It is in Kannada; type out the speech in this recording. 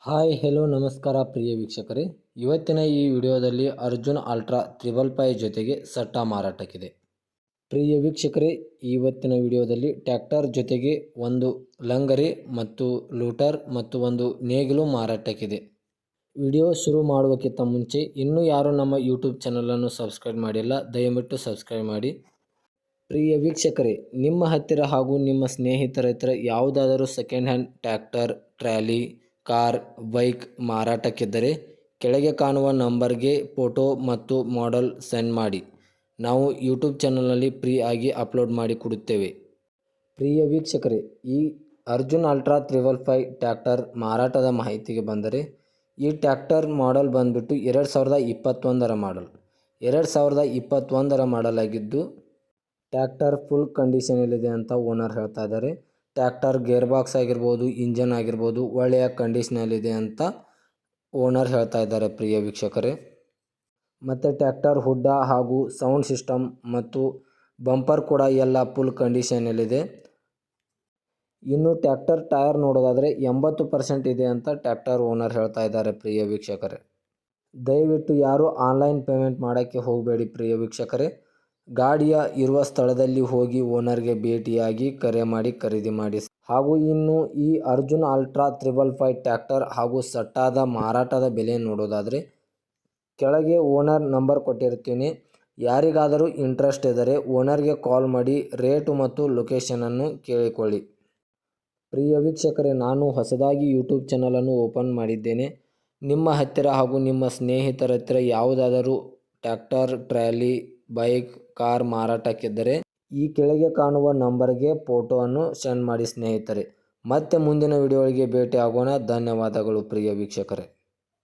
ಹಾಯ್ ಹೆಲೋ ನಮಸ್ಕಾರ ಪ್ರಿಯ ವೀಕ್ಷಕರೇ, ಇವತ್ತಿನ ಈ ವಿಡಿಯೋದಲ್ಲಿ ಅರ್ಜುನ್ ಅಲ್ಟ್ರಾ 555 ಜೊತೆಗೆ ಸಟ್ಟ ಮಾರಾಟಕ್ಕಿದೆ. ಪ್ರಿಯ ವೀಕ್ಷಕರೇ, ಇವತ್ತಿನ ವಿಡಿಯೋದಲ್ಲಿ ಟ್ರ್ಯಾಕ್ಟರ್ ಜೊತೆಗೆ ಒಂದು ಲಂಗರಿ ಮತ್ತು ಲೂಟರ್ ಮತ್ತು ಒಂದು ನೇಗಿಲು ಮಾರಾಟಕ್ಕಿದೆ. ವಿಡಿಯೋ ಶುರು ಮಾಡುವಕ್ಕಿಂತ ಮುಂಚೆ ಇನ್ನೂ ಯಾರು ನಮ್ಮ ಯೂಟ್ಯೂಬ್ ಚಾನಲನ್ನು ಸಬ್ಸ್ಕ್ರೈಬ್ ಮಾಡಿಲ್ಲ, ದಯವಿಟ್ಟು ಸಬ್ಸ್ಕ್ರೈಬ್ ಮಾಡಿ. ಪ್ರಿಯ ವೀಕ್ಷಕರೇ, ನಿಮ್ಮ ಹತ್ತಿರ ಹಾಗೂ ನಿಮ್ಮ ಸ್ನೇಹಿತರ ಹತ್ತಿರ ಯಾವುದಾದರೂ second hand tractor, trolley, car, bike ಮಾರಾಟಕ್ಕಿದ್ದರೆ ಕೆಳಗೆ ಕಾಣುವ ನಂಬರ್ಗೆ ಫೋಟೋ ಮತ್ತು ಮಾಡೆಲ್ ಸೆಂಡ್ ಮಾಡಿ. ನಾವು ಯೂಟ್ಯೂಬ್ ಚಾನಲ್ನಲ್ಲಿ ಫ್ರೀ ಆಗಿ ಅಪ್ಲೋಡ್ ಮಾಡಿ ಕೊಡುತ್ತೇವೆ. ಪ್ರಿಯ ವೀಕ್ಷಕರೇ, ಈ ಅರ್ಜುನ್ ಅಲ್ಟ್ರಾ 555 ಟ್ರ್ಯಾಕ್ಟರ್ ಮಾರಾಟದ ಮಾಹಿತಿಗೆ ಬಂದರೆ, ಈ ಟ್ರ್ಯಾಕ್ಟರ್ ಮಾಡೆಲ್ ಬಂದುಬಿಟ್ಟು 2021ರ ಮಾಡಲ್. 2021ರ ಮಾಡಲ್ ಆಗಿದ್ದು ಟ್ರ್ಯಾಕ್ಟರ್ ಫುಲ್ ಕಂಡೀಷನಲ್ಲಿದೆ ಅಂತ ಓನರ್ ಹೇಳ್ತಾ ಇದ್ದಾರೆ. ಟ್ರ್ಯಾಕ್ಟರ್ ಗೇರ್ ಬಾಕ್ಸ್ ಆಗಿರ್ಬೋದು, ಇಂಜನ್ ಆಗಿರ್ಬೋದು ಒಳ್ಳೆಯ ಕಂಡೀಷನಲ್ಲಿದೆ ಅಂತ ಓನರ್ ಹೇಳ್ತಾ ಇದ್ದಾರೆ. ಪ್ರಿಯ ವೀಕ್ಷಕರೇ, ಮತ್ತು ಟ್ರ್ಯಾಕ್ಟರ್ ಹುಡ್ಡ ಹಾಗೂ ಸೌಂಡ್ ಸಿಸ್ಟಮ್ ಮತ್ತು ಬಂಪರ್ ಕೂಡ ಎಲ್ಲ ಫುಲ್ ಕಂಡೀಷನಲ್ಲಿದೆ. ಇನ್ನು ಟ್ರ್ಯಾಕ್ಟರ್ ಟೈರ್ ನೋಡೋದಾದರೆ 80% ಇದೆ ಅಂತ ಟ್ರ್ಯಾಕ್ಟರ್ ಓನರ್ ಹೇಳ್ತಾ ಇದ್ದಾರೆ. ಪ್ರಿಯ ವೀಕ್ಷಕರೇ, ದಯವಿಟ್ಟು ಯಾರು ಆನ್ಲೈನ್ ಪೇಮೆಂಟ್ ಮಾಡೋಕ್ಕೆ ಹೋಗಬೇಡಿ. ಪ್ರಿಯ ವೀಕ್ಷಕರೇ, ಗಾಡಿಯ ಇರುವ ಸ್ಥಳದಲ್ಲಿ ಹೋಗಿ ಓನರ್ಗೆ ಭೇಟಿಯಾಗಿ ಕರೆ ಮಾಡಿ ಖರೀದಿ ಮಾಡಿ. ಹಾಗೂ ಇನ್ನು ಈ ಅರ್ಜುನ್ ಅಲ್ಟ್ರಾ 555 ಟ್ರ್ಯಾಕ್ಟರ್ ಹಾಗೂ ಸಟ್ಟಾದ ಮಾರಾಟದ ಬೆಲೆ ನೋಡೋದಾದರೆ ಕೆಳಗೆ ಓನರ್ ನಂಬರ್ ಕೊಟ್ಟಿರ್ತೀನಿ. ಯಾರಿಗಾದರೂ ಇಂಟ್ರೆಸ್ಟ್ ಇದ್ದರೆ ಓನರ್ಗೆ ಕಾಲ್ ಮಾಡಿ ರೇಟು ಮತ್ತು ಲೊಕೇಶನನ್ನು ಕೇಳಿಕೊಳ್ಳಿ. ಪ್ರಿಯ ವೀಕ್ಷಕರೇ, ನಾನು ಹೊಸದಾಗಿ ಯೂಟ್ಯೂಬ್ ಚಾನಲನ್ನು ಓಪನ್ ಮಾಡಿದ್ದೇನೆ. ನಿಮ್ಮ ಹತ್ತಿರ ಹಾಗೂ ನಿಮ್ಮ ಸ್ನೇಹಿತರ ಹತ್ತಿರ ಯಾವುದಾದರೂ ಟ್ರ್ಯಾಕ್ಟರ್, ಟ್ರಾಲಿ, ಬೈಕ್, ಕಾರ್ ಮಾರಾಟಕ್ಕಿದ್ದರೆ ಈ ಕೆಳಗೆ ಕಾಣುವ ನಂಬರ್ಗೆ ಫೋಟೋವನ್ನು ಸೆಂಡ್ ಮಾಡಿ ಸ್ನೇಹಿತರೆ. ಮತ್ತೆ ಮುಂದಿನ ವಿಡಿಯೋಗಳಿಗೆ ಭೇಟಿ ಆಗೋಣ. ಧನ್ಯವಾದಗಳು ಪ್ರಿಯ ವೀಕ್ಷಕರೇ.